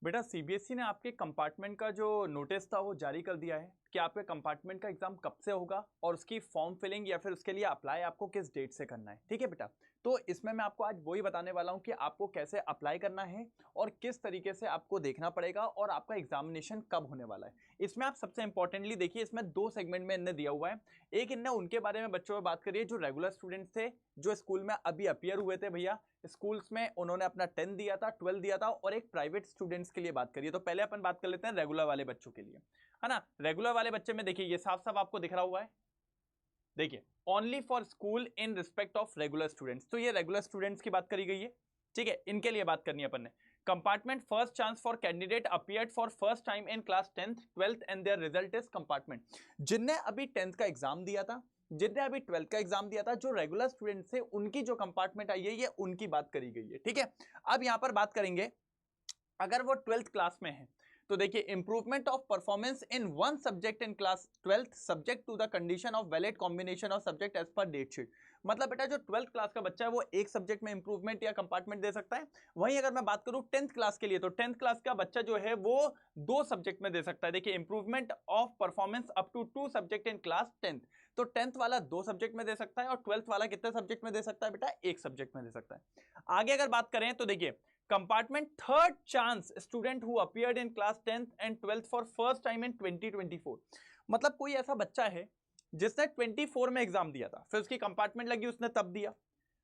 बेटा सीबीएसई ने आपके कंपार्टमेंट का जो नोटिस था वो जारी कर दिया है कि आपके कंपार्टमेंट का एग्जाम कब से होगा और उसकी फॉर्म फिलिंग या फिर उसके लिए अप्लाई आपको किस डेट से करना है। ठीक है बेटा, तो इसमें मैं आपको आज वही बताने वाला हूं कि आपको कैसे अप्लाई करना है और किस तरीके से आपको देखना पड़ेगा और आपका एग्जामिनेशन कब होने वाला है। इसमें आप सबसे इंपॉर्टेंटली देखिए, इसमें दो सेगमेंट में इनने दिया हुआ है। एक इनने उनके बारे में बच्चों में बात करी है जो रेगुलर स्टूडेंट्स थे, जो स्कूल में अभी अपीयर हुए थे भैया, स्कूल्स में उन्होंने अपना 10 दिया था, 12 दिया था, और एक प्राइवेट स्टूडेंट्स के लिए बात करिए। तो पहले अपन बात कर लेते हैं रेगुलर वाले बच्चों के लिए, है ना। रेगुलर वाले बच्चे में देखिए ये साफ साफ आपको दिख रहा हुआ है, देखिए only for school in respect of regular students. तो ये रेगुलर स्टूडेंट्स की बात करी गई है, ठीक है, इनके लिए बात करनी है अपन ने। Compartment first chance for candidate appeared for first time in class 10th 12th and there result is compartment. जिनने अभी 10th का एग्जाम दिया था, जिनने अभी 12th का एग्जाम दिया था, जो रेगुलर स्टूडेंट थे, उनकी जो कंपार्टमेंट आई है ये उनकी बात करी गई है। ठीक है, अब यहां पर बात करेंगे अगर वो 12th क्लास में है तो देखिए improvement of performance in one subject in class 12th subject to the condition of valid combination of subject as per date sheet. मतलब बेटा जो 12th क्लास का बच्चा है वो एक सब्जेक्ट में इंप्रूवमेंट या कंपार्टमेंट दे सकता है। वहीं अगर मैं बात करूं 10th क्लास के लिए, तो 10th क्लास का बच्चा जो है वो दो सब्जेक्ट में दे सकता है। देखिए improvement of performance up to 2 subject in class 10th, तो 10th वाला 2 सब्जेक्ट में दे सकता है और 12th वाला कितने सब्जेक्ट में दे सकता है बेटा, एक सब्जेक्ट में दे सकता है। आगे अगर बात करें तो देखिए compartment third chance student who appeared in class 10th and 12th for first time in 2024। मतलब कोई ऐसा बच्चा है जिसने 24 में एग्जाम दिया था, फिर उसकी कंपार्टमेंट लगी, उसने तब दिया,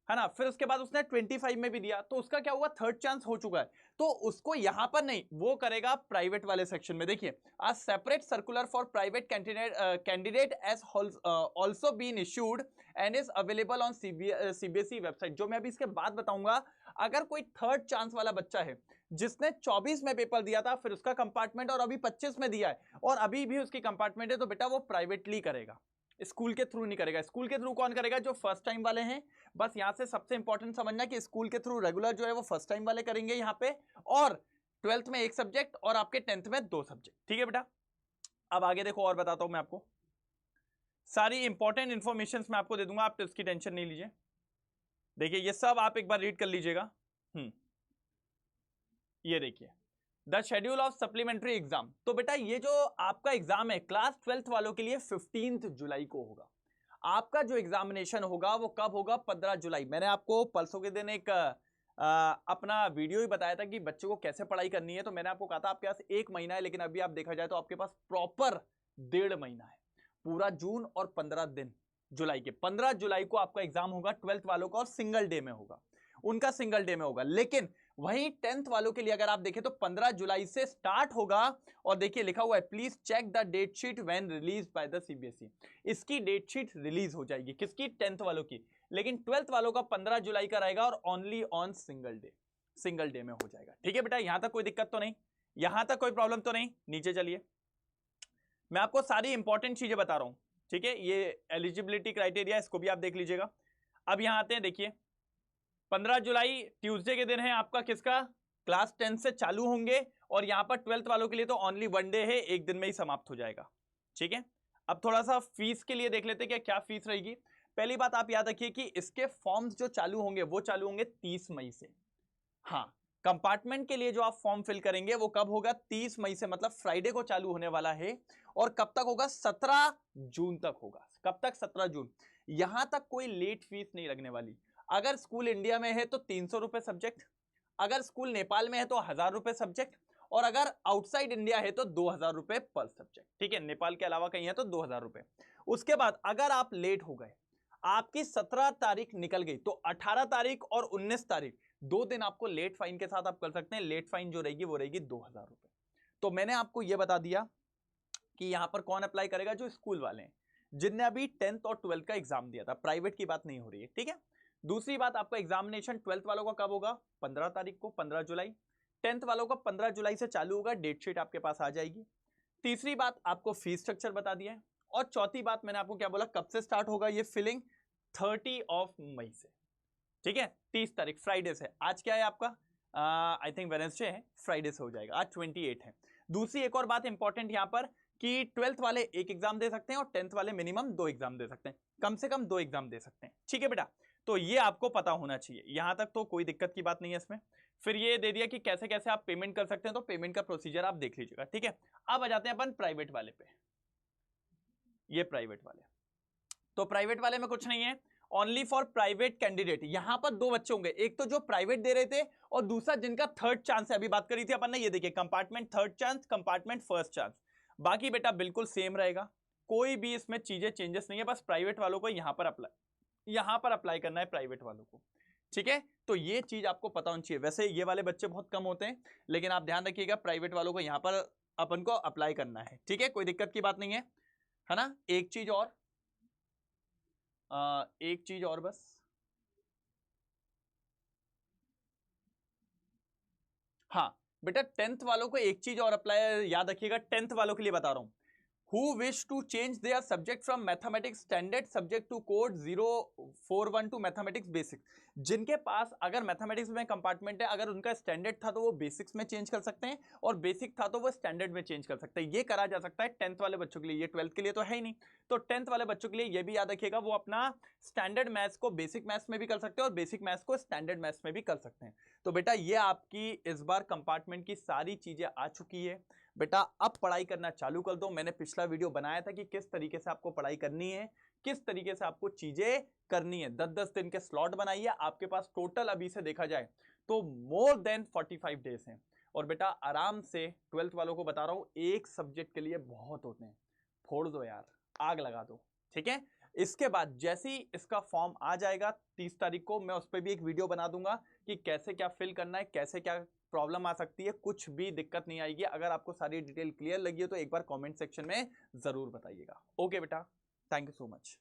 है ना, फिर उसके बाद उसने 25 में भी दिया, तो उसका क्या हुआ, थर्ड चांस हो चुका है। तो उसको यहां पर नहीं, वो करेगा प्राइवेट वाले सेक्शन में। देखिए a separate circular for private candidate as also been issued and is available on CBSE website. जो मैं अभी इसके बाद बताऊंगा, अगर कोई थर्ड चांस वाला बच्चा है जिसने 24 में पेपर दिया था, फिर उसका कंपार्टमेंट और अभी 25 में दिया है और अभी भी उसकी कंपार्टमेंट है, तो बेटा वो प्राइवेटली करेगा, स्कूल के थ्रू नहीं करेगा। स्कूल के थ्रू कौन करेगा, जो फर्स्ट टाइम वाले हैं। बस यहां से सबसे इंपॉर्टेंट समझना कि स्कूल के थ्रू रेगुलर जो है वो फर्स्ट टाइम वाले करेंगे यहां पे, और 12th में एक सब्जेक्ट और आपके 10th में 2 सब्जेक्ट। ठीक है बेटा, अब आगे देखो और बताता हूं मैं आपको, सारी इंपॉर्टेंट इंफॉर्मेशन मैं आपको दे दूंगा, आप इसकी टेंशन नहीं लीजिए। देखिए ये सब आप एक बार रीड कर लीजिएगा। ये देखिए the schedule of supplementary exam. तो बेटा ये जो आपका एग्जाम है क्लास 12th वालों के लिए 15 जुलाई को होगा। आपका जो एग्जामिनेशन होगा वो कब होगा, 15 जुलाई। मैंने आपको परसों के दिन एक अपना वीडियो ही बताया था कि बच्चों को कैसे पढ़ाई करनी है। तो मैंने आपको कहा था आपके पास 1 महीना है, लेकिन अभी आप देखा जाए तो आपके पास प्रॉपर 1.5 महीना है, पूरा जून और 15 दिन जुलाई के। 15 जुलाई को आपका एग्जाम होगा 12th वालों का, और सिंगल डे में होगा, उनका सिंगल डे में होगा। लेकिन वहीं 10th वालों के लिए अगर आप देखें तो 15 जुलाई से स्टार्ट होगा, और देखिए लिखा हुआ है please check the date sheet when release by the CBSE. इसकी डेट शीट रिलीज हो जाएगी, किसकी, 10th वालों की। लेकिन 12th वालों का 15 जुलाई का रहेगा और only on single day, single day में हो जाएगा। ठीक है बेटा, यहां तक कोई दिक्कत तो नहीं, यहां तक कोई प्रॉब्लम तो नहीं। नीचे चलिए, मैं आपको सारी इंपॉर्टेंट चीजें बता रहा हूं, ठीक है। ये एलिजिबिलिटी क्राइटेरिया, इसको भी आप देख लीजिएगा। अब यहां आते हैं, देखिए 15 जुलाई ट्यूसडे के दिन है आपका किसका, क्लास 10 से चालू होंगे, और यहां पर 12th वालों के लिए तो ओनली 1 डे है, एक दिन में ही समाप्त हो जाएगा। ठीक है, अब थोड़ा सा फीस के लिए देख लेते हैं क्या फीस रहेगी। पहली बात आप याद रखिए कि इसके फॉर्म्स जो चालू होंगे वो चालू होंगे 30 मई से। हाँ, कंपार्टमेंट के लिए जो आप फॉर्म फिल करेंगे वो कब होगा, 30 मई से, मतलब फ्राइडे को चालू होने वाला है, और कब तक होगा, 17 जून तक होगा। कब तक, 17 जून। यहां तक कोई लेट फीस नहीं लगने वाली। अगर स्कूल इंडिया में है तो 300 रुपए सब्जेक्ट, अगर स्कूल नेपाल में है तो 1000 रुपए सब्जेक्ट, और अगर आउटसाइड इंडिया है तो 2000 रुपए पर सब्जेक्ट। ठीक है, नेपाल के अलावा कहीं है तो 2000 रुपए। उसके बाद अगर आप लेट हो गए, आपकी 17 तारीख निकल गई, तो 18 तारीख और 19 तारीख 2 दिन आपको लेट फाइन के साथ आप कर सकते हैं। लेट फाइन जो रहेगी वो रहेगी 2000 रुपए। तो मैंने आपको यह बता दिया कि यहां पर कौन अप्लाई करेगा, जो स्कूल वाले हैं जिनने अभी 10th और 12th का एग्जाम दिया था, प्राइवेट की बात नहीं हो रही है। ठीक है, दूसरी बात, आपका एग्जामिनेशन 12th वालों का कब होगा, 15 तारीख को, 15 जुलाई। 10th वालों का 15 जुलाई से चालू होगा, डेट शीट आपके पास आ जाएगी। तीसरी बात, आपको फीस स्ट्रक्चर बता दिया है। और चौथी बात मैंने आपको क्या बोला, कब से स्टार्ट होगा ये फिलिंग, 30 मई से। ठीक है, 30 तारीख फ्राइडे से। आज क्या है आपका, आई थिंक वेडनेसडे है, फ्राइडे से हो जाएगा। आज 28 है। दूसरी एक और बात इंपॉर्टेंट यहां पर कि 12th वाले एक एग्जाम दे सकते हैं और 10th वाले मिनिमम 2 एग्जाम दे सकते हैं, कम से कम 2 एग्जाम दे सकते हैं। ठीक है बेटा, तो ये आपको पता होना चाहिए, यहां तक तो कोई दिक्कत की बात नहीं है इसमें। फिर ये दे दिया कि कैसे कैसे आप पेमेंट कर सकते हैं, तो पेमेंट का प्रोसीजर आप देख लीजिएगा, ठीक है। अब आ जाते हैं अपन प्राइवेट वाले पे। ये प्राइवेट वाले, तो प्राइवेट वाले में कुछ नहीं है, ओनली फॉर प्राइवेट कैंडिडेट। यहां पर दो बच्चे होंगे, एक तो जो प्राइवेट दे रहे थे और दूसरा जिनका थर्ड चांस है, अभी बात करी थी अपन ने, ये देखिए compartment third chance, compartment first chance. बाकी बेटा बिल्कुल सेम रहेगा, कोई भी इसमें चीजें चेंजेस नहीं है, बस प्राइवेट वालों को यहां पर अप्लाई करना है प्राइवेट वालों को, ठीक है। तो ये चीज आपको पता होनी चाहिए। वैसे ये वाले बच्चे बहुत कम होते हैं, लेकिन आप ध्यान रखिएगा प्राइवेट वालों को यहां पर अपन को अप्लाई करना है, ठीक है, कोई दिक्कत की बात नहीं है ना। एक चीज और बस, हाँ बेटा 10th वालों को एक चीज और अप्लाई याद रखिएगा, 10th वालों के लिए बता रहा हूं। Who wish to change their subject from mathematics standard subject to code 041 to mathematics basic। जिनके पास अगर मैथमेटिक्स में कंपार्टमेंट है, अगर उनका स्टैंडर्ड था तो वो बेसिक्स में चेंज कर सकते हैं, और बेसिक था तो वो स्टैंडर्ड में चेंज कर सकते हैं। ये करा जा सकता है 10th वाले बच्चों के लिए, ये 12th के लिए तो है ही नहीं। तो 10th वाले बच्चों के लिए ये भी याद रखिएगा, वो अपना स्टैंडर्ड मैथ्स को बेसिक मैथ्स में भी कर सकते हैं और बेसिक मैथ्स को स्टैंडर्ड मैथ्स में भी कर सकते हैं। तो बेटा ये आपकी इस बार कंपार्टमेंट की सारी चीजें आ चुकी है। बेटा अब पढ़ाई करना चालू कर दो। मैंने पिछला वीडियो बनाया था कि किस तरीके से आपको पढ़ाई करनी है, किस तरीके से आपको चीजें करनी है। 10-10 दिन के स्लॉट बनाइए, आपके पास टोटल अभी से देखा जाए तो मोर देन 45 डेज हैं। और बेटा आराम से 12th वालों को बता रहा हूं, एक सब्जेक्ट के लिए बहुत होते हैं, फोड़ दो यार, आग लगा दो, ठीक है। इसके बाद जैसे ही इसका फॉर्म आ जाएगा 30 तारीख को, मैं उस पर भी एक वीडियो बना दूंगा कि कैसे क्या फिल करना है, कैसे क्या प्रॉब्लम आ सकती है। कुछ भी दिक्कत नहीं आएगी। अगर आपको सारी डिटेल क्लियर लगी है तो एक बार कमेंट सेक्शन में जरूर बताइएगा। ओके बेटा, थैंक यू सो मच।